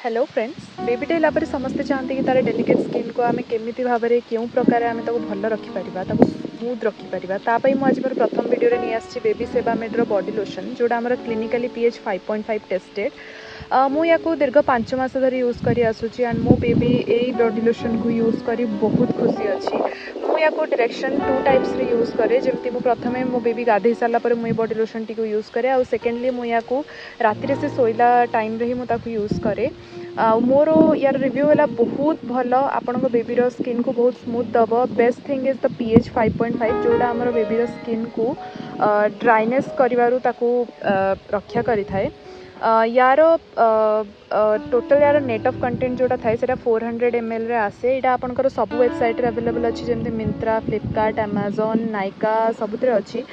Hello friends, baby tell पर समस्ते चाहते कि तार डेलिकेट स्किन को आम केमी भाव में क्यों प्रकार आम भल रखिपर स्मूथ रखिपर तापाई मुझे मोर प्रथम वीडियो नहीं आसी बेबी सेबामेड्र बॉडी लोशन जोड़ा आम क्लिनिकाली पीएच 5.5 टेस्टेड मुझे दीर्घ 5 मास धरी यूज कर आसूची एंड मो बेबी यही बॉडी लोशन को यूज कर बहुत खुशी अच्छी। मुझे डायरेक्शन 2 टाइप्स रे यूज करे जमती मु प्रथमे मो बेबी गाधे सारा पर मुझे बॉडी लोशन टी यूज करे आ सेकेंडली मुझे राति से शोला टाइम रे ही मुझे यूज करे। मोर यार रिव्यू है बहुत भल आपण बेबीर स्किन को बहुत स्मूथ दब। Best thing is the pH 5.5 जोड़ा आमर बेबीर स्किन को ड्राइनेस करू रक्षा करें। यार टोटल यार नेट ऑफ कंटेंट जोड़ा थाए 400 ml रे आसे। यहाँ आपंकर सब वेबसाइट अवेलेबल अच्छी जमी मिंत्रा, फ्लिपकार्ट, अमेजन, नायका सबुत अच्छी।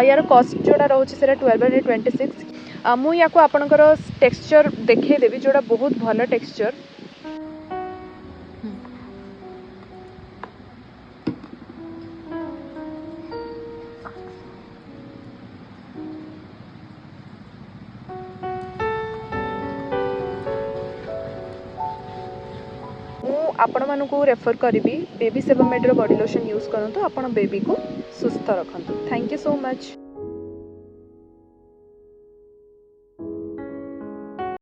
यार कॉस्ट जोड़ा रोचे 1226। मुझे आपणकर टेक्सचर देखदेवी जोड़ा बहुत भल टेक्सचर। आपण मानक रेफर करी बेबी सेबामेड्र बॉडी लोशन यूज करूँ, आपण बेबी को सुस्थ रखु। Thank you so much.